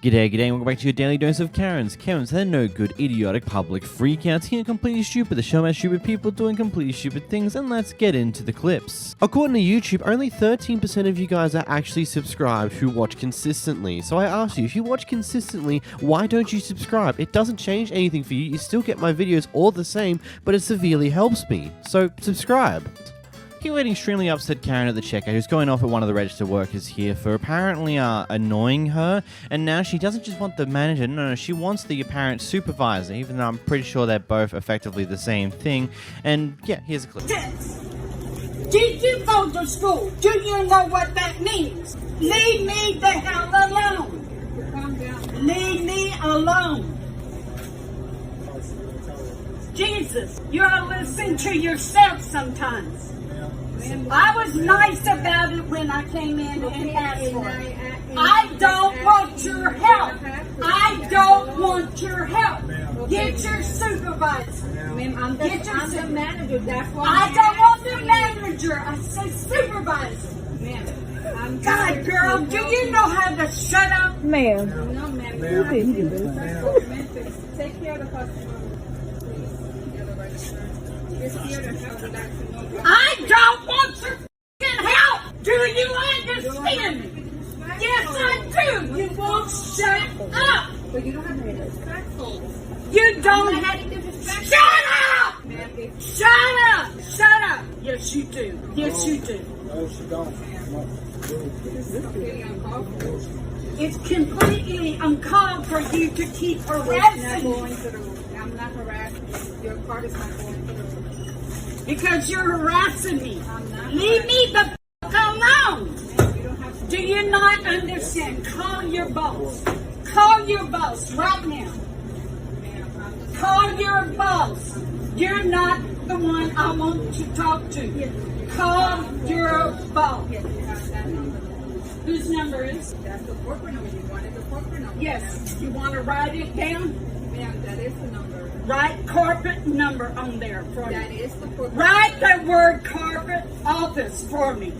G'day, and welcome back to your daily dose of Karens. Karens, they're no good, idiotic public freakouts here, completely stupid. The show about stupid people doing completely stupid things, and let's get into the clips. According to YouTube, only 13% of you guys are actually subscribed who watch consistently. So I ask you, if you watch consistently, why don't you subscribe? It doesn't change anything for you, you still get my videos all the same, but it severely helps me. So subscribe. Here we had an extremely upset Karen at the checkout who's going off at one of the register workers here for apparently annoying her, and now she doesn't just want the manager, no, she wants the apparent supervisor, even though I'm pretty sure they're both effectively the same thing. And yeah, here's a clip. Did you go to school? Do you know what that means? Leave me the hell alone. Calm down. Leave me alone. Jesus, you ought to listen to yourself sometimes. I was nice about it when I came in and asked for it. I don't want your help. I don't want your help. Get your supervisor. Ma'am, I'm the manager. That's why I don't want the manager. I said supervisor. Ma'am, God, girl, do you know how to shut up? Ma'am. No, ma'am. Take care of the customer. I don't want your f***ing help! Do you understand me? Yes, I do! You won't shut up! But you don't have to be respectful. You don't have to be respectful. Shut up! Shut up! Shut up! Yes, you do. Yes, you do. No, she don't. It's completely uncalled for you to keep harassing me. I'm not harassing you. Your card is not going through. Because you're harassing me. Leave me the f*** alone. Do you not understand? Call your boss. Call your boss right now. Call your boss. You're not the one I want to talk to. Call your boss. Whose number is? That's the corporate number. You wanted the corporate number. Yes. You want to write it down? Ma'am, that is the number. Write corporate number on there for That me. is the corporate Write the word corporate office for me.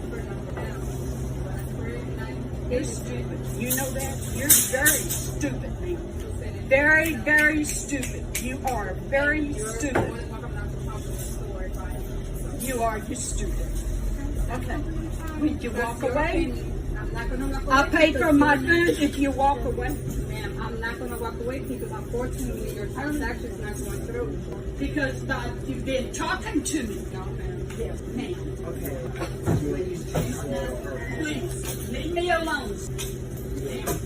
You're stupid. You know that? You're very stupid, man. Very, very stupid. You are very stupid. You are. You're stupid. Okay. Would you walk away? I'll pay for my food if you walk away. Ma'am, I'm not going to walk away because unfortunately your transaction is not going through. Because you've been talking to me. No, ma'am. Yes, ma'am. Please, leave me alone.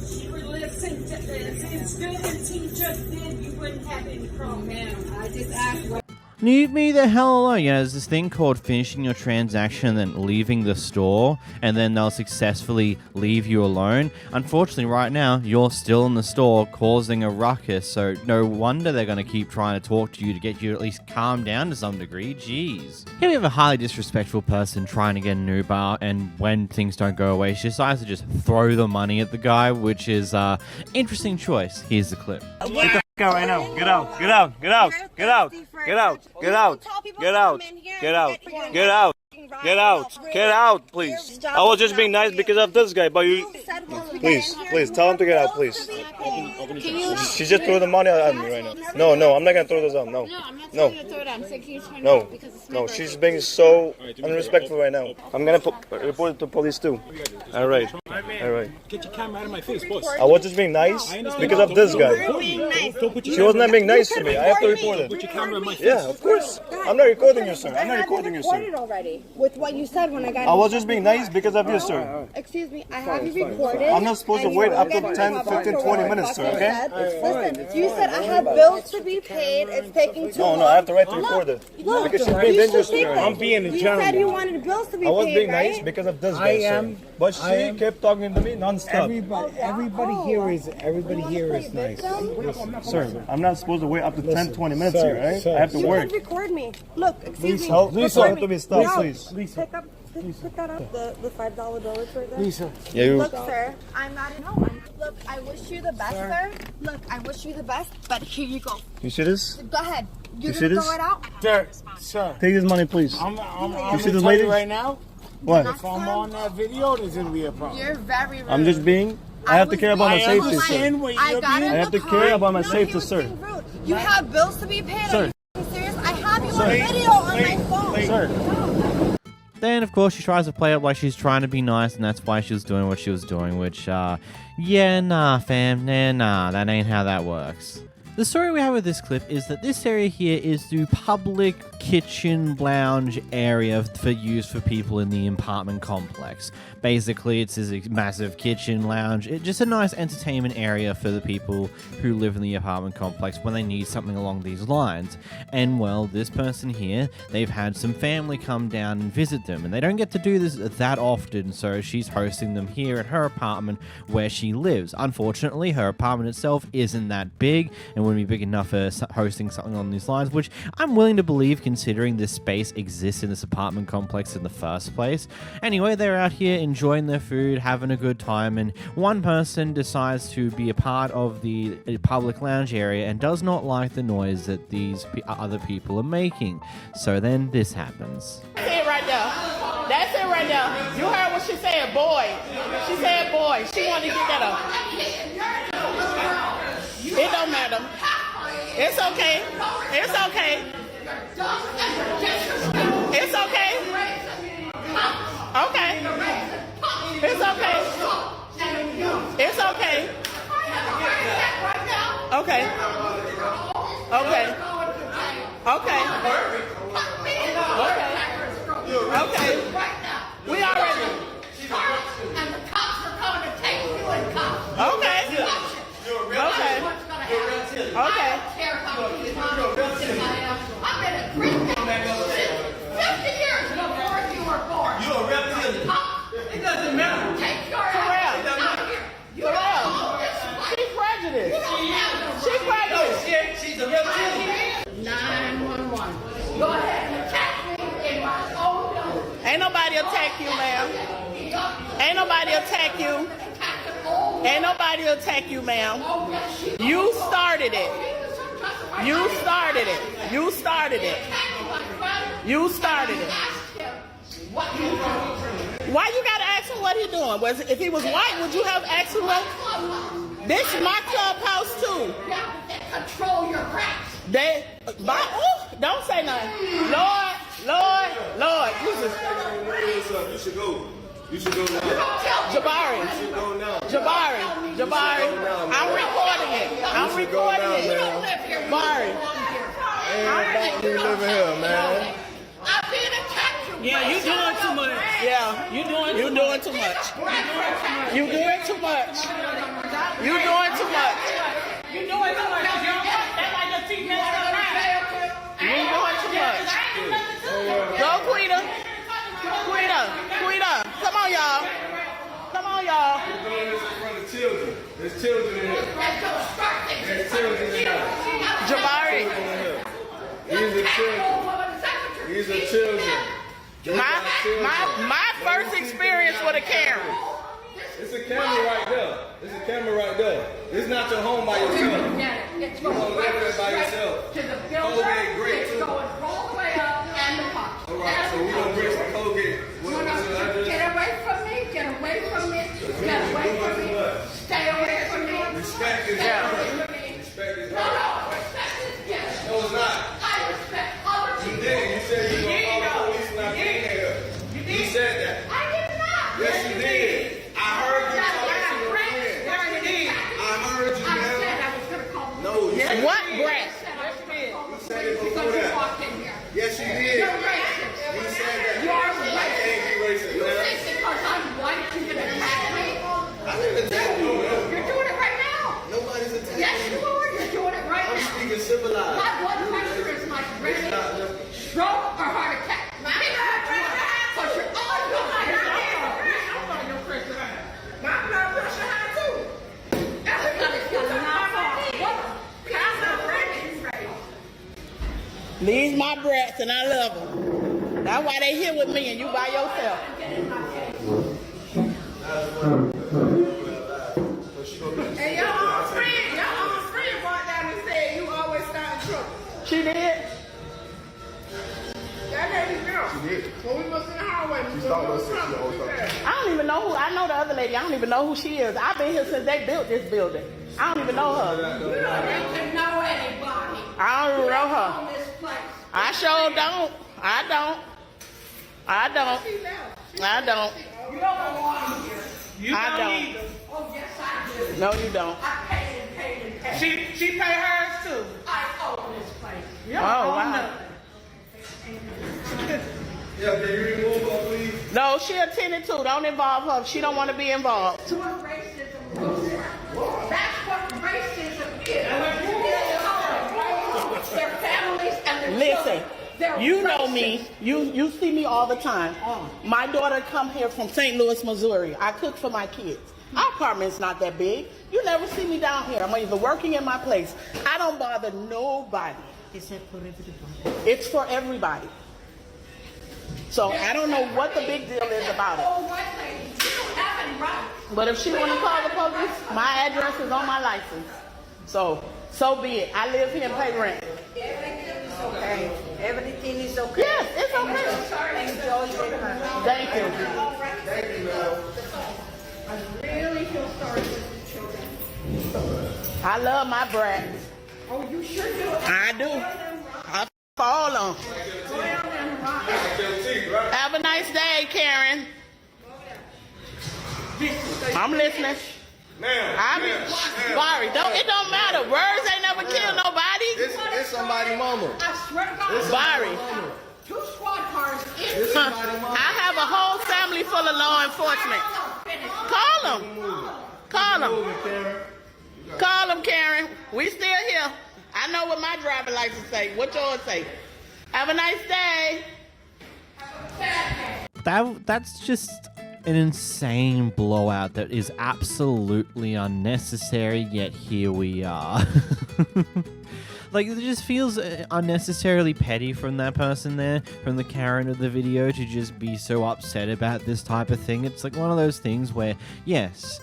She would listen to this. As good as he just did, you wouldn't have any problem. Ma'am, I just asked what. Leave me the hell alone. You know, there's this thing called finishing your transaction and then leaving the store, and then they'll successfully leave you alone. Unfortunately, right now, you're still in the store causing a ruckus, so no wonder they're going to keep trying to talk to you to get you to at least calm down to some degree. Jeez. Here we have a highly disrespectful person trying to get an Uber, and when things don't go away, she decides to just throw the money at the guy, which is interesting choice. Here's the clip. Out right now. Get out. Get out. Get out. Get out. Get out. Get out. Get out. Get out. Get out. Get out. Get out, please. I was just being nice because of this guy, but you... Please, tell him to get out, please. She just threw the money at me right now. No, I'm not going to throw this out. No. No, she's being so unrespectful right now. I'm going to report it to police too. All right. Get your camera out of my face, boss. I was just being nice because of this guy. She was not being nice to me. I have to report it. Put your camera in my face. Yeah, of course. I'm not recording you, sir. I'm not recording you, sir. Already with what you said when I got. I was just being nice because of you, sir. Excuse me, I have you recorded. I'm not supposed to wait up to 10, 15, 20 minutes, sir, okay? Listen, you said I have bills to be paid. It's taking too long. No, I have the right to record it. Look, Because she's being dangerous to me. I'm being a you said you gentleman. wanted bills to be I was paid, being right? nice because of this guy, sir. But she kept talking to me non-stop. Everybody here is nice. Sir, I'm not supposed to wait up to 10, 20 minutes here, right? sir, I have to You work. can record me. Look, excuse me. Please tell her to be stopped, No. please. Pick that up. The $5 bill is right there. Lisa. Yeah, you... Look, sir, I'm not in home. Look, I wish you the best, sir. Look, I wish you the best, but here you go. You see this? Go ahead. You're see gonna this? throw it out? Sir, Take this money, please. I'm see gonna this tell lady? you right now. What? If I'm on that video, there's gonna be a problem. You're very rude. I'm just being I have to care about my safety, sir. I got in I have the to car. care about my No, safety, he was sir. being rude. You have bills to be paid. Sir. Are you f***ing serious? I have you Sir. on video on my phone. Sir. Then, of course, she tries to play up like she's trying to be nice, and that's why she was doing what she was doing, which, yeah, nah, fam, nah, that ain't how that works. The story we have with this clip is that this area here is the public kitchen lounge area for use for people in the apartment complex. Basically, it's this massive kitchen lounge. It's just a nice entertainment area for the people who live in the apartment complex when they need something along these lines. And well, this person here, they've had some family come down and visit them, and they don't get to do this that often, so she's hosting them here at her apartment where she lives. Unfortunately, her apartment itself isn't that big and wouldn't be big enough for hosting something on these lines, which I'm willing to believe considering this space exists in this apartment complex in the first place. Anyway, they're out here enjoying their food, having a good time, and one person decides to be a part of the public lounge area and does not like the noise that these other people are making. So then this happens. That's it right there. That's it right there. You heard what she said, boy. She said boy. She wanted to get that up. It don't matter. It's okay. It's okay. It's okay. Okay. It's okay. It's okay. Okay. Okay. Okay. Okay. Okay. We already. And the cops are coming to take you in cuffs. Okay. Okay. Okay. I've been a Greek since 50 years before you were born. You're a reptilian. It doesn't matter. Take your For ass real. out of here. You For don't real. know this way. She's prejudiced. You don't have the She's right. prejudiced. She's a reptilian. 911. Go ahead and attack me in my own building. Ain't nobody attack you, ma'am. Ain't nobody attack you. Ain't nobody attack you, ma'am. You started it. You started it. You started it. You started it. Why you gotta ask him what he doing? If he was white, would you have asked him what? This is my clubhouse too. Control your cracks. Don't say nothing. Lord, Lord, Lord. You should go. You should go now. Jabari. You should go now. Jabari. I'm recording it. I'm recording it. Jabari. Ain't you living here, man. I've been attacked. Yeah, you doing too much. Yeah, you doing too much. You doing too much. You doing too much. You doing too much. That's like your teeth messed up. You doing too much. Go, Quita. Quita. Come on, y'all. Come on, y'all. We're doing this in front of children. There's children in here. There's children in here. Jabari. These are children. These are children. My first experience with a Karen. It's a camera right there. It's a camera right there. This is not your home by yourself. It's You don't live there by yourself. to the Colgate, great It's too. going all the way up and the pop. All right, so we're gonna bring some Colgate. What's your address? Get away from me. Get away from me. Get away from me. Stay away from me. Respect is Respect is No, respect is given. No, it's not. I respect other You people. did. You said you were gonna call the police when I came here. You said that. I did not. Yes, you did. I heard you talking to your friend. I heard you, I said man. I was going to call the No, you said What breath? You said it before because you that. walked in here. Yes, you did. You're racist. You said that. You are I racist. can't be racist, You man. think because I'm white you can attack me? I didn't attack you, man. You're doing it right now. Nobody's attacking Yes, you are. You're doing it right I'm now. speaking civilized. My blood pressure is like ready, stroke or heart attack. Because you're all doing my blood pressure high too. Everybody's got a These my brats and I love them. That's why they here with me and you by yourself. And your own friend brought down and said you always start trouble. She did? That lady girl. She did. When we was in the house. I don't even know who. I know the other lady. I don't even know who she is. I've been here since they built this building. I don't even know her. You don't even know anybody. I don't even know her. On this place. I sure don't. I don't. I don't. I don't. You don't want here. I don't. Oh, yes, I do. No, you don't. I paid and paid and paid. She pay hers too. I own this place. You Oh, don't own wow. nothing. Yeah, can you remove her, please? No, she a tenant too. Don't involve her. She don't want to be involved. That's what racism is. That's what racism is. Their families and their Listen, children. They're you know racist. me. You see me all the time. My daughter come here from St. Louis, Missouri. I cook for my kids. Our apartment's not that big. You never see me down here. I'm either working in my place. I don't bother nobody. It's for everybody. So I don't know what the big deal is about it. Oh, white lady, you don't have any rights. But if she want to call the police, my address is on my license. So be it. I live here and pay rent. Okay. Everything is okay. Yes, it's okay. Enjoy your time. Thank you. I really feel sorry for the children. I love my brats. Oh, you sure do. I do. I fall on. Have a nice day, Karen. I'm listening. Sorry, it don't matter. Words ain't never killed nobody. It's somebody mama. I swear to God. Sorry. 2 squad cars. I have a whole family full of law enforcement. Call them. Call them. Call them, Karen. We still here. I know what my driver license say. What yours say? Have a nice day. That's just an insane blowout that is absolutely unnecessary, yet here we are. Like, it just feels unnecessarily petty from that person there, from the Karen of the video, to just be so upset about this type of thing. It's like one of those things where, yes,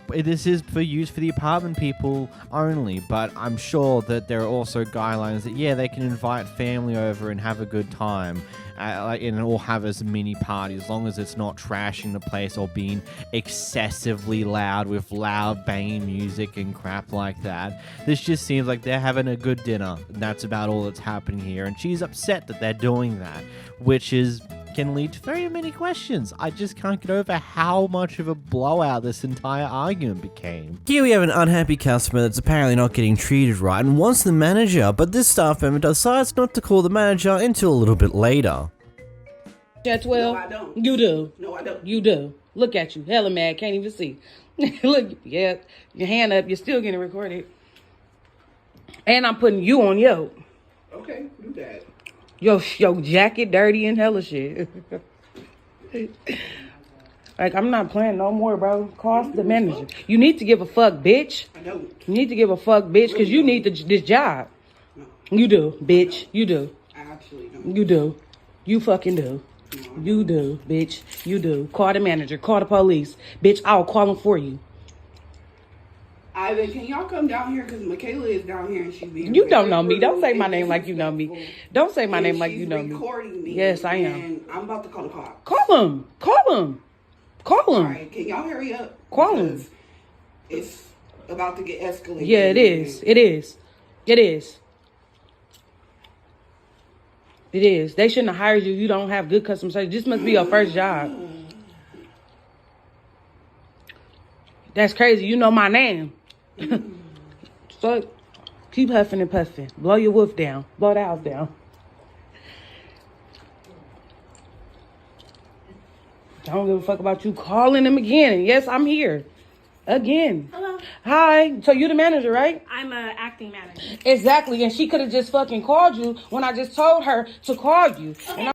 this is for use for the apartment people only, but I'm sure that there are also guidelines that, yeah, they can invite family over and have a good time, and all have as a mini party, as long as it's not trashing the place or being excessively loud with loud banging music and crap like that. This just seems like they're having a good dinner, and that's about all that's happening here, and she's upset that they're doing that, which can lead to very many questions. I just can't get over how much of a blowout this entire argument became. Here we have an unhappy customer that's apparently not getting treated right and wants the manager, but this staff member decides not to call the manager until a little bit later. At 12? No, I don't. You do. No, I don't. You do. Look at you. Hella mad. Can't even see. Look, yeah, your hand up. You're still getting recorded. And I'm putting you on yo. Okay, do that. Yo jacket dirty and hella shit. Like, I'm not playing no more, bro. Cost the manager. You need to give a fuck, bitch. I don't. You need to give a fuck, bitch, because you need this job. No. You do, bitch. You do. I actually don't. You do. You fucking do. You do, bitch. You do. Call the manager. Call the police. Bitch, I'll call them for you. Ivan, can y'all come down here? Because Michaela is down here and she's being... You don't know me. Don't say my name like you know me. Don't say my name like you know me. She's recording me. Yes, I am. And I'm about to call the cops. Call him. Call him. Call him. All right, can y'all hurry up? Call him. Because it's about to get escalated. Yeah, it is. It is. It is. It is. They shouldn't have hired you. You don't have good customer service. This must be your first job. That's crazy. You know my name. So keep huffing and puffing. Blow your wolf down. Blow the house down. I don't give a fuck about you calling him again. And yes, I'm here. Again. Hello. Hi. So you're the manager, right? I'm an acting manager. Exactly. And she could have just fucking called you when I just told her to call you. Okay.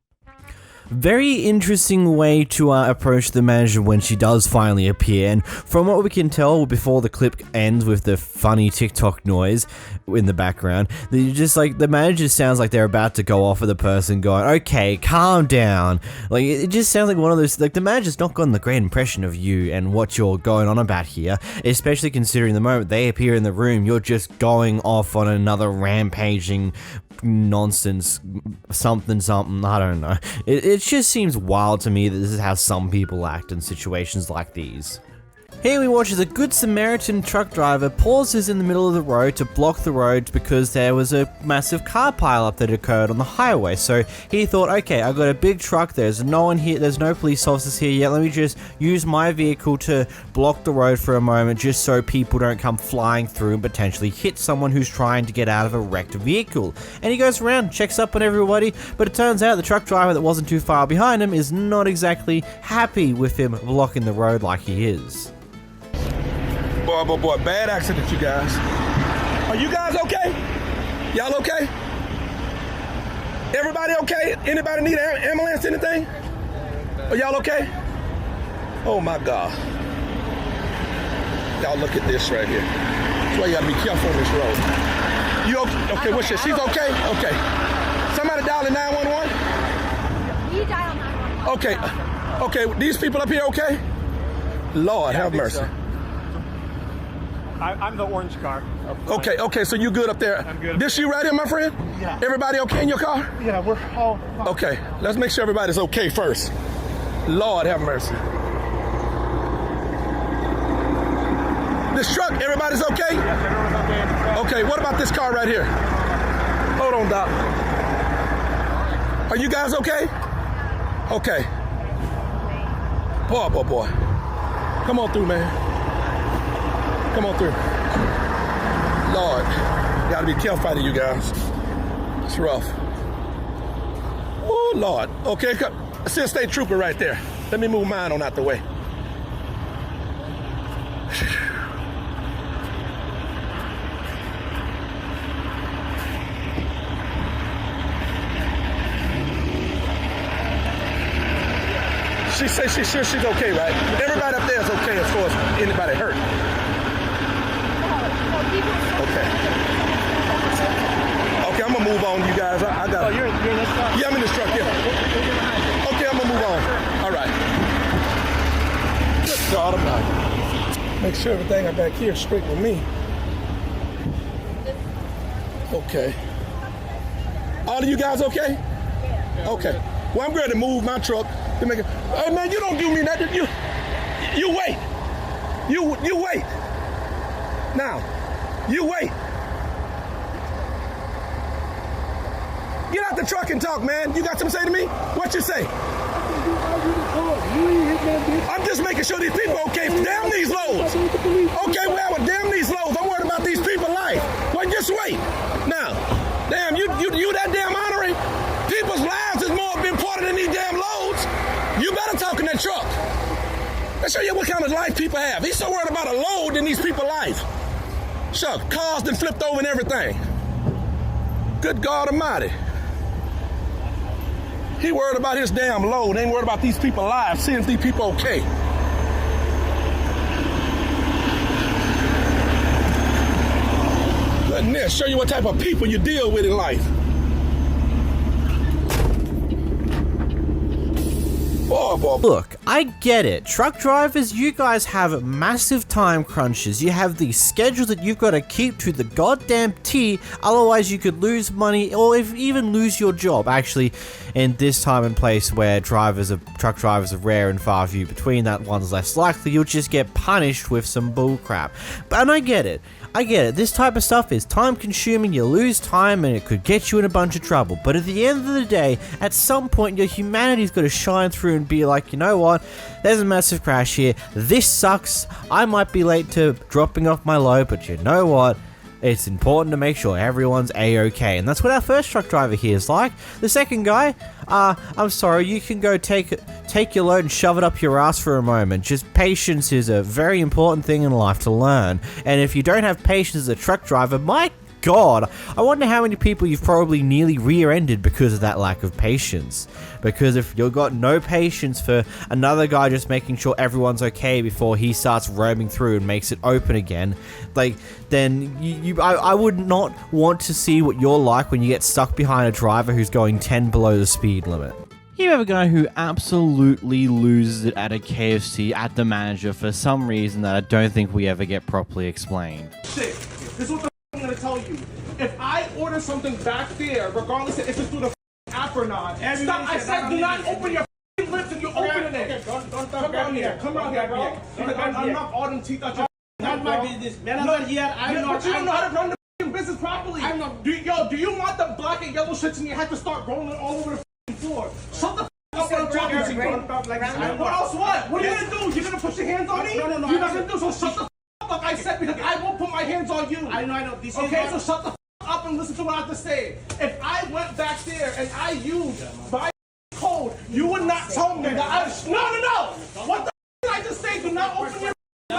Very interesting way to approach the manager when she does finally appear, and from what we can tell before the clip ends with the funny TikTok noise in the background, the manager sounds like they're about to go off at the person going, okay, calm down. Like, it just sounds like one of those, like, the manager's not gotten the great impression of you and what you're going on about here, especially considering the moment they appear in the room, you're just going off on another rampaging nonsense something, I don't know. It just seems wild to me that this is how some people act in situations like these. Here we watch as a Good Samaritan truck driver pauses in the middle of the road to block the road because there was a massive car pileup that occurred on the highway. So he thought, okay, I've got a big truck, there's no one here, there's no police officers here yet, let me just use my vehicle to block the road for a moment just so people don't come flying through and potentially hit someone who's trying to get out of a wrecked vehicle. And he goes around, checks up on everybody, but it turns out the truck driver that wasn't too far behind him is not exactly happy with him blocking the road like he is. Boy, bad accident, you guys. Are you guys okay? Y'all okay? Everybody okay? Anybody need an ambulance, anything? Are y'all okay? Oh my God. Y'all look at this right here. That's why you gotta be careful on this road. You okay? Okay, what's your, she's okay? Okay. Somebody dial 911? We dial 911. Okay, these people up here okay? Lord, have mercy. So. I'm the orange car. Okay, so you good up there? I'm good. This you right here, my friend? Yeah. Everybody okay in your car? Yeah, we're all fine. Okay, let's make sure everybody's okay first. Lord have mercy. This truck, everybody's okay? Yes, everyone's okay. Okay, what about this car right here? Hold on, Doc. Are you guys okay? Okay. Boy. Come on through, man. Come on through. Lord, gotta be careful out of you guys. It's rough. Oh, Lord. Okay, I see a state trooper right there. Let me move mine on out the way. She says she's sure she's okay, right? Everybody up there is okay as far as anybody hurt. Okay, I'm gonna move on, you guys. I got. Oh, you're in this truck? Yeah, I'm in this truck. Yeah. Okay, I'm gonna move on. All right. Good God Almighty. Make sure everything back here is straight with me. Okay. All of you guys okay? Okay. Well, I'm ready to move my truck to make it. Hey man, you don't do me nothing. You wait. You wait. Now. You wait. Get out the truck and talk, man. You got something to say to me? What you say? I'm just making sure these people are okay. Damn these loads. Okay, well, damn these loads. I'm worried about these people's life. Well, just wait. Now, damn, you that damn honoring? People's lives is more important than these damn loads. You better talk in that truck. Let's show you what kind of life people have. He's so worried about a load than these people's life. Shucks, cars done flipped over and everything. Good God Almighty. He worried about his damn load. Ain't worried about these people's lives, seeing if these people okay. Goodness, show you what type of people you deal with in life. Boy. Look, I get it. Truck drivers, you guys have massive time crunches. You have the schedule that you've got to keep to the goddamn T, otherwise you could lose money or even lose your job. Actually, in this time and place where truck drivers are rare and far few between, that one's less likely. You'll just get punished with some bull crap. And I get it. This type of stuff is time consuming, you lose time and it could get you in a bunch of trouble. But at the end of the day, at some point your humanity's got to shine through and be like, you know what, there's a massive crash here, this sucks, I might be late to dropping off my load, but you know what, it's important to make sure everyone's a-okay. And that's what our first truck driver here is like. The second guy, I'm sorry, you can go take your load and shove it up your ass for a moment. Just patience is a very important thing in life to learn. And if you don't have patience as a truck driver, my God, I wonder how many people you've probably nearly rear-ended because of that lack of patience. Because if you've got no patience for another guy just making sure everyone's okay before he starts roaming through and makes it open again, then I would not want to see what you're like when you get stuck behind a driver who's going 10 below the speed limit. You have a guy who absolutely loses it at a KFC at the manager for some reason that I don't think we ever get properly explained. This is what I'm gonna tell you. if I order something back there, regardless if it's through the app or not, stop. I said do not open your lips and you're opening it. Don't come around here. Come around here, bro. Because I'm not all them teeth out your Not my business. Whenever here, I'm not. But you don't know how to run the business properly. I'm not. Do you want the black and yellow shits and you have to start rolling all over the floor? Shut the up when I'm talking to you. What else? What are you gonna do? You're gonna put your hands on me? No. You're not gonna do so. Shut the up, like I said, because I won't put my hands on you. I know. This okay, so shut the up and listen to what I have to say. If I went back there and I used my code, you would not tell me that I. No. What the did I just say? Do not open your. A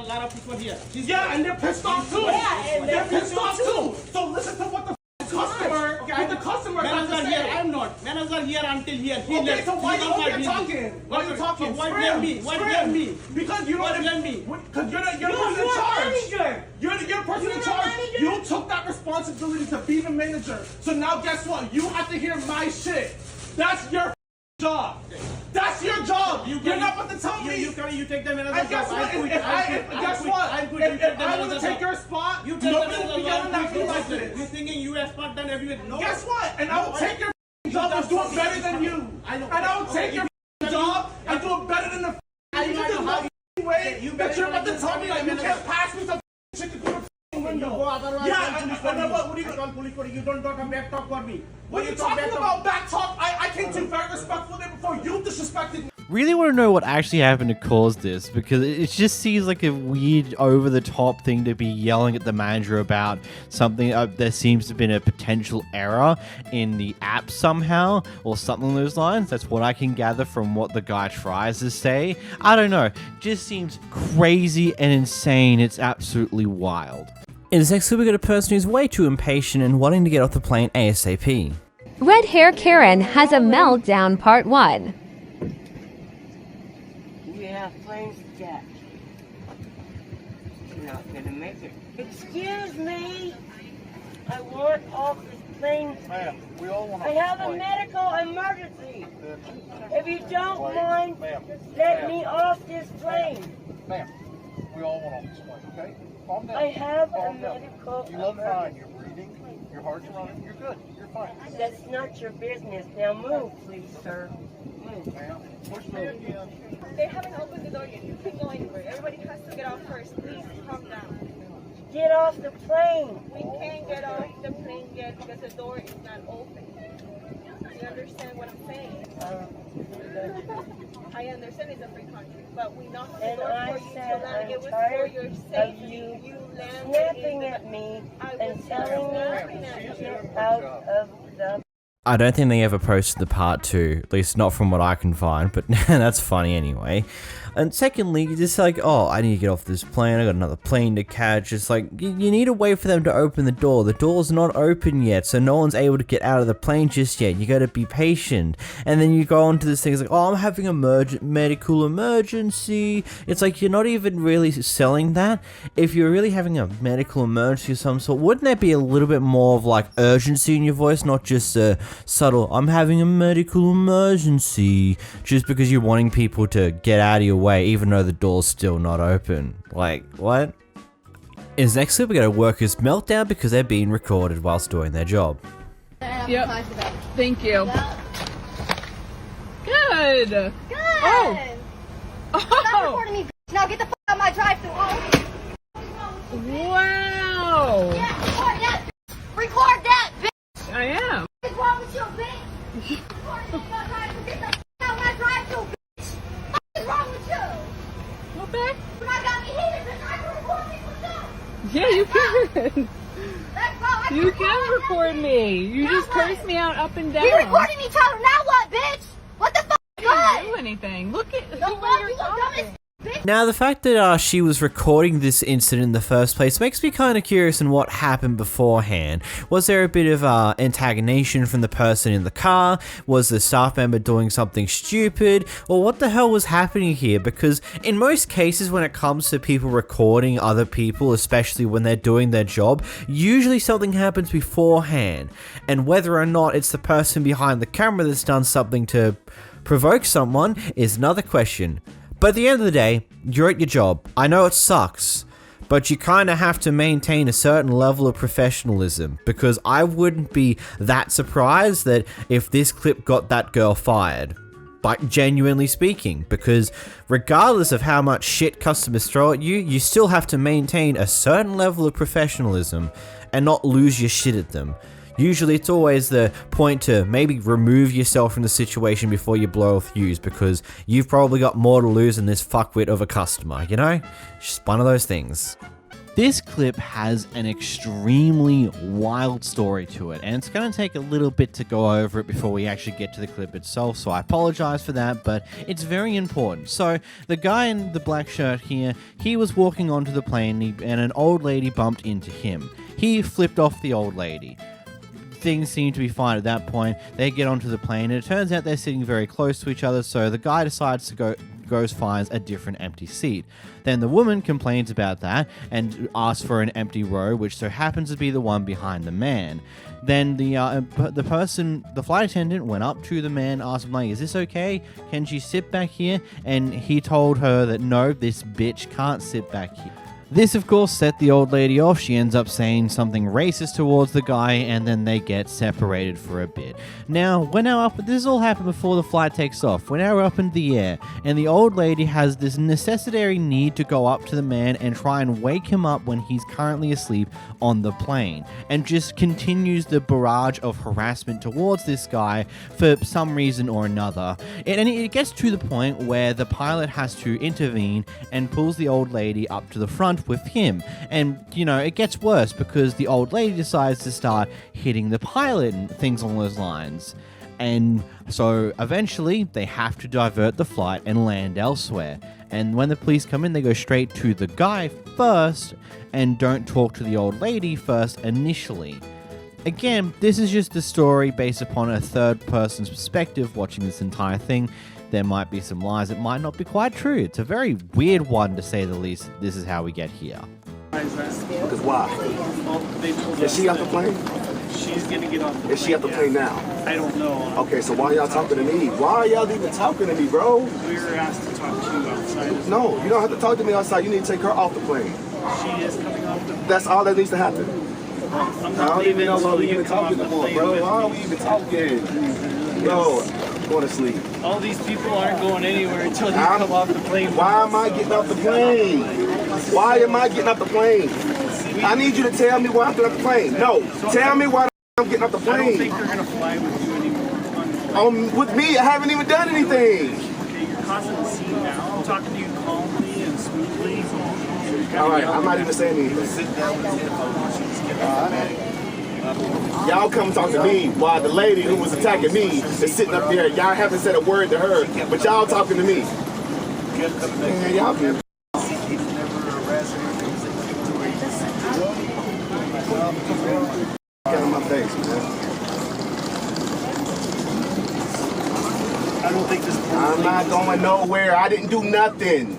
lot of people here. Yeah, and they're pissed off too. Yeah, and they're pissed off too. So listen to what the customer. What the customer has to say. Here, I'm not. Manager here until here. He Okay, left. so why He you not talking? Why are you talking? Why blame me? Why blame me? Because you don't blame me. Because you're the person in charge. You're the person in charge. You took that responsibility to be the manager. So now guess what? You have to hear my shit. That's your job. That's your job. You're not about to tell me. You take them another And guess job. what? If I were to take your spot, nobody would be yelling at me like this. You're thinking you expert than everyone. No. Guess what? And I will take your job and do it better than you. I know. And I will take your job and do it better than the way that you're about to tell me that you can't pass me some chicken through the window. What do you call police for? You don't talk a back talk for me. What are you talking about back talk? I came to you very respectfully before you disrespected me. Really want to know what actually happened to cause this, because it just seems like a weird, over-the-top thing to be yelling at the manager about something. There seems to have been a potential error in the app somehow, or something along those lines. That's what I can gather from what the guy tries to say. I don't know. Just seems crazy and insane. It's absolutely wild. In this next clip, we got a person who's way too impatient and wanting to get off the plane ASAP. Red Hair Karen has a meltdown part 1. Yeah, plane's jet. You're not gonna make it. Excuse me. I want off this plane. Ma'am, we all want I have a medical emergency. If you don't mind, let me off this plane. Ma'am, we all want on this plane, okay? Calm down. I have a medical You look emergency. fine. You're breathing. Your heart's running. You're good. You're fine. That's not your business. Now move, please, sir. Move. Ma'am, push the again. They haven't opened the door yet. You can't go anywhere. Everybody has to get off first. Please calm down. Get off the plane. We can't get off the plane yet because the door is not open. You understand what I'm saying? I understand it's a free country, but we knocked the And door I for you to said land. I'm It was for tired your of safety. you You landed snapping in at me I and was telling snapping me at to you. get out of the I don't think they ever posted the part 2, at least not from what I can find, but that's funny anyway. And secondly, just like, oh, I need to get off this plane, I got another plane to catch. It's like, you need to wait for them to open the door. The door's not open yet, so no one's able to get out of the plane just yet. You gotta be patient. And then you go on to this thing, it's like, oh, I'm having a medical emergency. It's like, you're not even really selling that. If you're really having a medical emergency of some sort, wouldn't there be a little bit more of like urgency in your voice, not just a subtle, I'm having a medical emergency, just because you're wanting people to get out of your way even though the door's still not open. Like, what? In this next clip, we got a worker's meltdown because they're being recorded whilst doing their job. Yep. Thank you. Good. Good. Oh. Stop recording me, bitch. Now get the fuck out of my drive-thru. Wow. Yeah, record that, bitch. Record that, bitch. I am. What is wrong with you, bitch? Recording me, my drive-thru. Get the fuck out of my drive-thru, bitch. What is wrong with you? Okay. When I got me heated, bitch, I can record me for sure. Yeah, you can. Let's go. I You can record me. You just curse me out up and down. You recording me, Tyler. Now what, bitch? What the fuck? I didn't do anything. Look at the way you're You look dumb as talking. Now, the fact that she was recording this incident in the first place makes me kind of curious in what happened beforehand. Was there a bit of antagonization from the person in the car? Was the staff member doing something stupid? Or what the hell was happening here? Because in most cases when it comes to people recording other people, especially when they're doing their job, usually something happens beforehand. And whether or not it's the person behind the camera that's done something to provoke someone is another question. But at the end of the day, you're at your job. I know it sucks, But you kind of have to maintain a certain level of professionalism, because I wouldn't be that surprised that if this clip got that girl fired. Like, genuinely speaking, because regardless of how much shit customers throw at you, you still have to maintain a certain level of professionalism and not lose your shit at them. Usually it's always the point to maybe remove yourself from the situation before you blow a fuse, because you've probably got more to lose than this fuckwit of a customer, you know? Just one of those things. This clip has an extremely wild story to it, and it's going to take a little bit to go over it before we actually get to the clip itself, so I apologize for that, but it's very important. So, the guy in the black shirt here, he was walking onto the plane, and an old lady bumped into him. He flipped off the old lady. Things seem to be fine at that point. They get onto the plane, and it turns out they're sitting very close to each other, so the guy decides to finds a different empty seat. Then the woman complains about that and asks for an empty row, which so happens to be the one behind the man. Then the flight attendant went up to the man, asked him, like, is this okay? Can she sit back here? And he told her that no, this bitch can't sit back here. This, of course, set the old lady off. She ends up saying something racist towards the guy, and then they get separated for a bit. Now, we're now up... This all happened before the flight takes off. We're now up in the air, and the old lady has this necessitary need to go up to the man and try and wake him up when he's currently asleep on the plane, and just continues the barrage of harassment towards this guy for some reason or another. And it gets to the point where the pilot has to intervene and pulls the old lady up to the front with him. And, you know, it gets worse because the old lady decides to start hitting the pilot and things along those lines. And so eventually they have to divert the flight and land elsewhere. And when the police come in, they go straight to the guy first and don't talk to the old lady first initially. Again, this is just a story based upon a third person's perspective watching this entire thing. There might be some lies, it might not be quite true. It's a very weird one, to say the least. This is how we get here. Because why? Is she off the plane? She's gonna get off. Is she off the plane now? I don't know. Okay, so why y'all talking to me? Why are y'all even talking to me, bro? We were asked to talk to you outside. No, you don't have to talk to me outside. You need to take her off the plane. She is coming off the plane. That's all that needs to happen. I'm not leaving until you come off the plane. Bro, why are we even talking? Bro, I'm going to sleep. All these people aren't going anywhere until you come off the plane. Why am I getting off the plane? Why am I getting off the plane? I need you to tell me why I'm getting off the plane. No, tell me why I'm getting off the plane. I don't think they're going to fly with you anymore. With me, I haven't even done anything. Okay, you're causing a scene now. I'm talking to you calmly and smoothly. All right, I'm not even saying anything. Sit down with Y'all come talk to me while the lady who was attacking me is sitting up there. Y'all haven't said a word to her, but y'all talking to me. Man, y'all be... Get on my face, man. I don't think this... I'm not going nowhere. I didn't do nothing.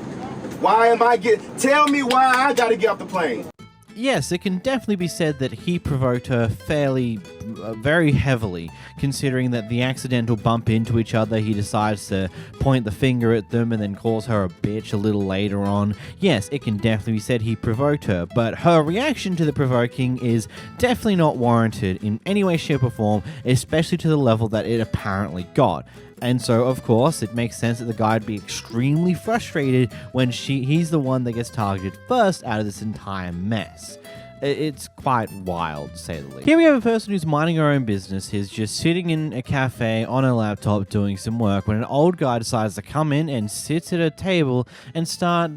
Why am I Tell me why I gotta get off the plane. Yes, it can definitely be said that he provoked her very heavily, considering that the accidental bump into each other, he decides to point the finger at them and then calls her a bitch a little later on. Yes, it can definitely be said he provoked her, but her reaction to the provoking is definitely not warranted in any way, shape, or form, especially to the level that it apparently got. And so, of course, it makes sense that the guy would be extremely frustrated when he's the one that gets targeted first out of this entire mess. It's quite wild, to say the least. Here we have a person who's minding her own business. He's just sitting in a cafe on a laptop doing some work when an old guy decides to come in and sits at a table and start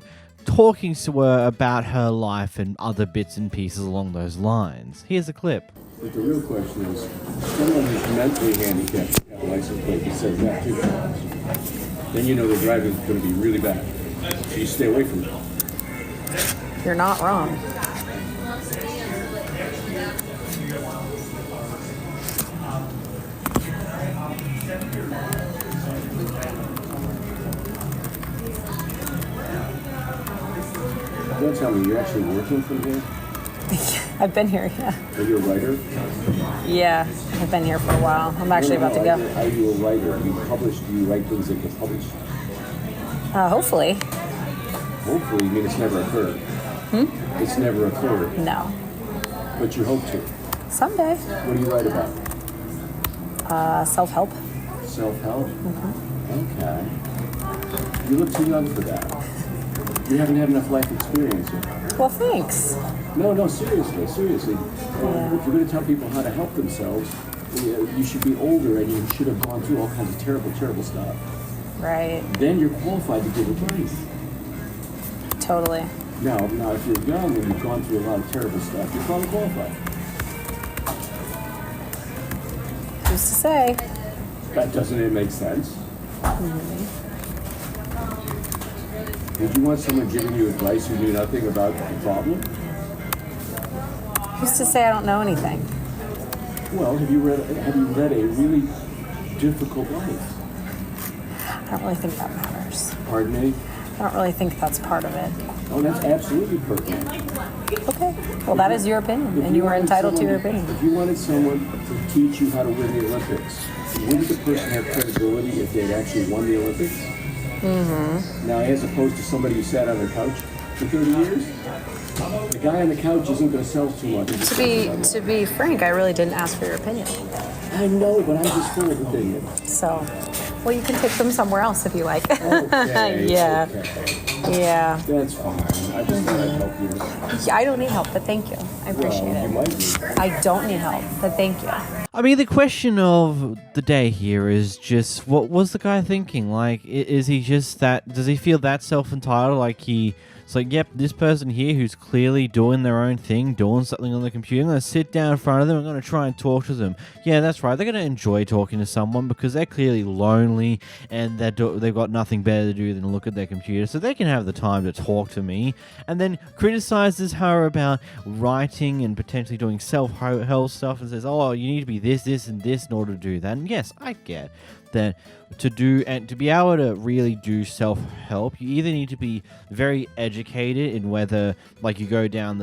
talking to her about her life and other bits and pieces along those lines. Here's a clip. But the real question is, someone who's mentally handicapped have a license plate that says that too. Then you know the driving is going to be really bad. So you stay away from it. You're not wrong. Don't tell me, you're actually working from here? I've been here, yeah. Are you a writer? Yeah, I've been here for a while. I'm actually about to go. Are you a writer? Do you write things that get published? Hopefully. Hopefully, you mean it's never occurred? It's never occurred, No. but you hope to. Someday. What do you write about? Self-help. Self-help? Okay. You look too young for that. You haven't had enough life experience yet. Well, thanks. No, seriously. If you're going to tell people how to help themselves, you should be older and you should have gone through all kinds of terrible, terrible stuff. Right. Then you're qualified to give advice. Totally. Now, if you're young and you've gone through a lot of terrible stuff, you're probably qualified. Who's to say? Doesn't it make sense? Would you want someone giving you advice who knew nothing about the problem? Who's to say I don't know anything? Well, have you read a really difficult life? I don't really think that matters. Pardon me? I don't really think that's part of it. Oh, that's absolutely pertinent. Okay. Well, that is your opinion, and you are entitled to your opinion. If you wanted someone to teach you how to win the Olympics, wouldn't the person have credibility if they'd actually won the Olympics? Mm-hmm. Now, as opposed to somebody who sat on their couch for 30 years, the guy on the couch isn't going to sell too much. To be frank, I really didn't ask for your opinion. I know, but I'm just full of opinions. So, well, you can take them somewhere else if you like. Okay, Yeah. okay. Yeah. That's fine. I just thought I'd help you. I don't need help, but thank you. I appreciate You it. might be. I don't need help, but thank you. I mean, the question of the day here is just, what was the guy thinking? Like, is he just that, does he feel that self-entitled? Like it's like, yep, this person here who's clearly doing their own thing, doing something on the computer, I'm going to sit down in front of them, I'm going to try and talk to them. Yeah, that's right, they're going to enjoy talking to someone because they're clearly lonely and they've got nothing better to do than look at their computer, so they can have the time to talk to me. And then criticizes her about writing and potentially doing self-help stuff and says, oh, you need to be this, and this in order to do that. And yes, I get that to do and to be able to really do self-help, you either need to be very educated in whether, like, you go down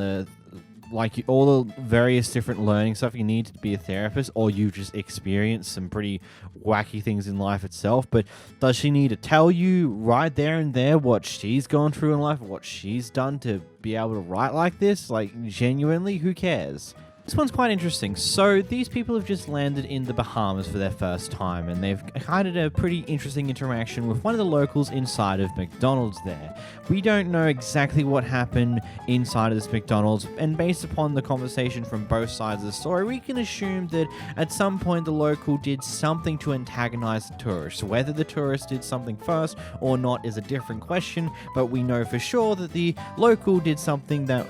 all the various different learning stuff you need to be a therapist, or you just experience some pretty wacky things in life itself. But does she need to tell you right there and there what she's gone through in life, what she's done to be able to write like this? Like, genuinely, who cares? This one's quite interesting. So these people have just landed in the Bahamas for their first time, and they've had a pretty interesting interaction with one of the locals inside of McDonald's there. We don't know exactly what happened inside of this McDonald's, and based upon the conversation from both sides of the story, we can assume that at some point the local did something to antagonize the tourist. Whether the tourist did something first or not is a different question, but we know for sure that the local did something that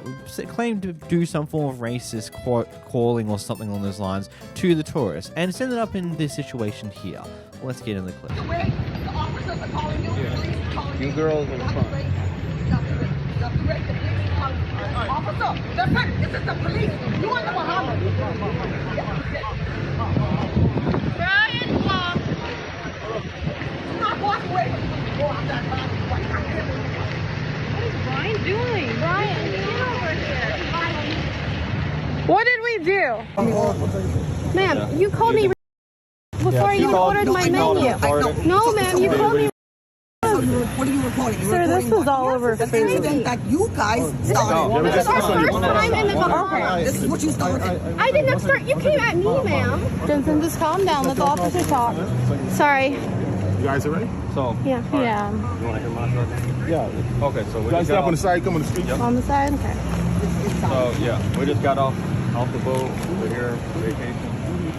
claimed to do some form of racist calling or something along those lines to the tourist, and it's ended up in this situation here. Let's get in the clip. You girls are fun. Officer, this is the police. You are the Bahamas. Brian, walk. Do not walk away from me. What is Brian doing? Brian, get over here. What did we do? Ma'am, you called me before you ordered my menu. No, ma'am, you called me. What are you reporting? Sir, this was all over Facebook. That you guys started. This is our first time in the Bahamas. This is what you started. I did not start. You came at me, ma'am. Jensen, just calm down. Let the officer talk. Sorry. You guys are ready? So, Yeah. Yeah. you want to hear my short name? Yeah. Okay, so we just got on the side, come on the street. On the side? Okay. So, yeah, we just got off the boat. We're here for vacation.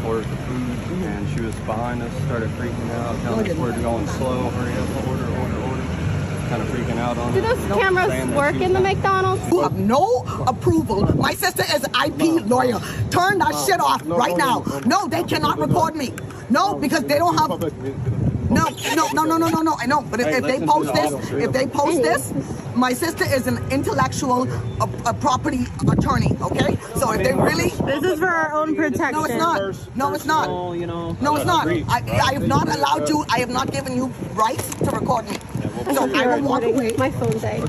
Ordered the food, and she was behind us, started freaking out, telling us we're going slow, hurry up, order. Kind of freaking out on us. Do those cameras work in the McDonald's? You have no approval. My sister is an IP lawyer. Turn that shit off right now. No, they cannot record me. No, because they don't have... No. I know, but if they post this, my sister is an intellectual property attorney. Okay, so if they really, This is for our own protection. no, it's not. No, it's not. No, it's not. I have not allowed you. I have not given you rights to record me. So I will walk away. My phone died.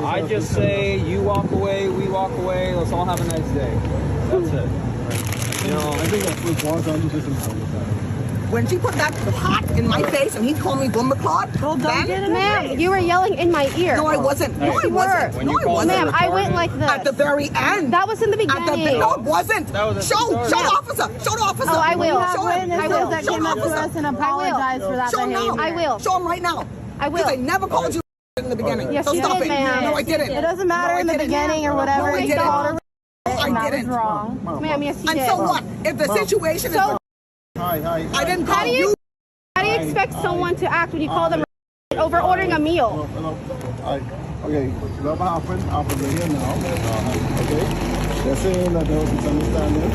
I just say you walk away, we walk away. Let's all have a nice day. That's it. I think that's what was on the system. when she put that hot in my face and he called me Bumba Claude, Ma'am, you were yelling in my ear. No, I wasn't. No, I wasn't. No, I wasn't. Ma'am, I went like this. At the very end. That was in the beginning. No, it wasn't. Show the officer. Show the officer. Oh, I will. Show him. I will. That came up to us and apologize for that behavior. Show him now. I will. Show him right now. I will. Because I never called you in the beginning. Yes, so you stop did, it. ma'am. No, I didn't. It doesn't matter in the beginning or whatever. No, I You didn't. called her I didn't. wrong. Ma'am, yes, you And did. so what? If the situation is... I didn't call you. How do you expect someone to act when you call them over ordering a meal? Okay, what happened? We're here now. Okay? They're saying that there was misunderstanding.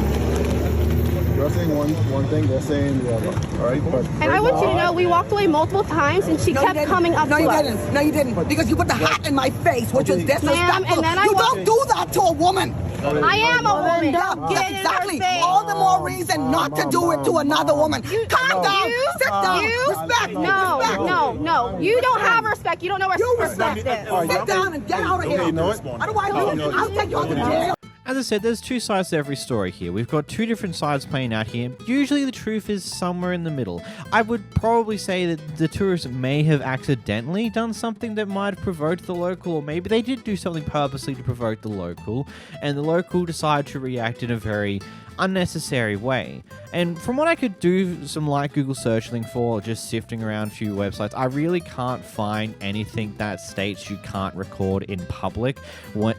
You're saying one thing, they're saying the other. Alright? And I want you to know, we walked away multiple times and she kept coming up to us. No, you didn't. Because you put the hat in my face, which was disrespectful. Ma'am, and then you don't do that to a woman. I am a woman. Yeah, exactly. All the more reason not to do it to another woman. Calm down. Sit down. Respect. No. You don't have respect. You don't know what respect is. Sit down and get out of here. Otherwise, I'll take you out to jail. As I said, there's two sides to every story here. We've got two different sides playing out here. Usually the truth is somewhere in the middle. I would probably say that the tourist may have accidentally done something that might have provoked the local, or maybe they did do something purposely to provoke the local, and the local decided to react in a very unnecessary way. And from what I could do some light Google searching for, just sifting around a few websites, I really can't find anything that states you can't record in public.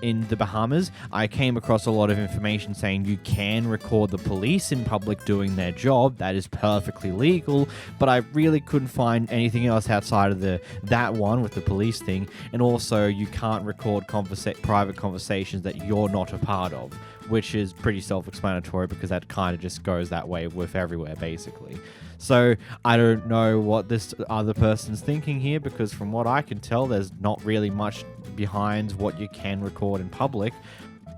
In the Bahamas, I came across a lot of information saying you can record the police in public doing their job. That is perfectly legal, but I really couldn't find anything else outside of that one with the police thing. And also, you can't record private conversations that you're not a part of, which is pretty self-explanatory because that kind of just goes that way with everywhere, basically. So I don't know what this other person's thinking here, because from what I can tell, there's not really much behind what you can record in public.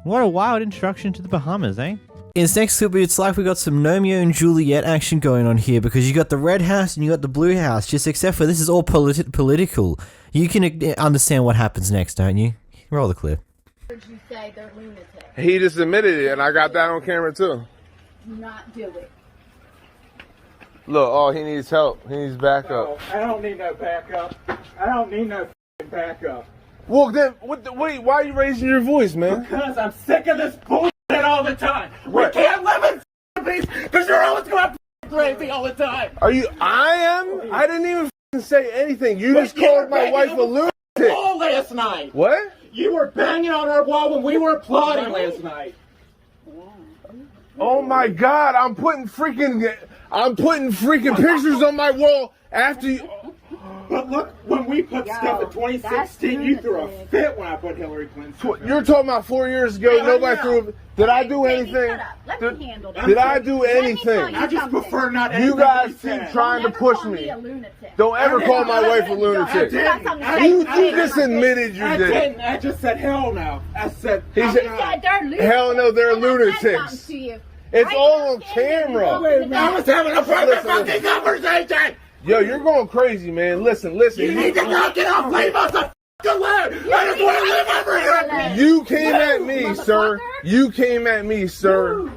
What a wild introduction to the Bahamas, eh? In this next clip, it's like we got some Romeo and Juliet action going on here, because you got the red house and you got the blue house, just except for this is all political. You can understand what happens next, don't you? Roll the clip. You say they're lunatics. He just admitted it, and I got that on camera too. Do not do it. Look, oh, he needs help. He needs backup. No, I don't need no backup. I don't need no backup. Well, then, wait, why are you raising your voice, man? Because I'm sick of this bullshit all the time. What? We can't live in peace because you're always going crazy all the time. Are you? I am? I didn't even say anything. You just called my wife a lunatic. All last night. What? You were banging on our wall when we were applauding last night. Oh my God! I'm putting freaking pictures on my wall after you. But look, when we put stuff in 2016, you threw a fit when I put Hillary Clinton. You're talking about 4 years ago. Nobody threw. Did I do anything? Did I do anything? I just prefer not. You guys keep trying to push me. Don't ever call my wife a lunatic. You just admitted you did. I just said hell no. I said hell no. They're lunatics. It's all on camera. I was having a fucking conversation. Yo, you're going crazy, man. Listen. You need to knock it off. Leave us the alone. I just want to live over here. You came at me, sir. You came at me, sir.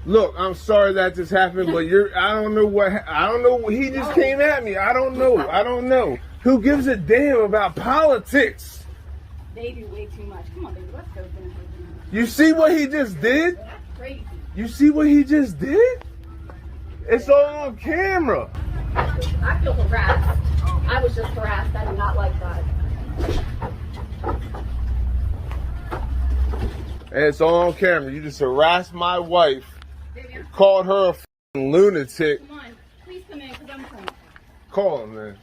Look, I'm sorry that just happened, but I don't know. He just came at me. I don't know. Who gives a damn about politics? They do way too much. Come on, baby, let's go. You see what he just did? Crazy. You see what he just did? It's all on camera. I feel harassed. I was just harassed. I did not like that. And it's all on camera. You just harassed my wife, called her a f***ing lunatic. Come on, please come in, because I'm coming. Call him, man.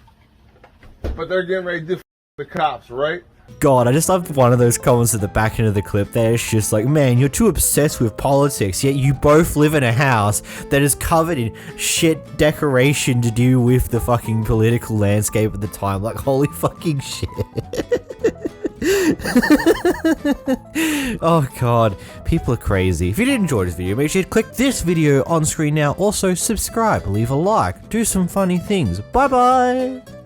But they're getting ready to f*** the cops, right? God, I just love one of those comments at the back end of the clip there. It's just like, man, you're too obsessed with politics, yet you both live in a house that is covered in shit decoration to do with the fucking political landscape at the time. Like, holy fucking shit. Oh god, people are crazy. If you did enjoy this video, make sure to click this video on screen now. Also, subscribe, leave a like, do some funny things. Bye bye!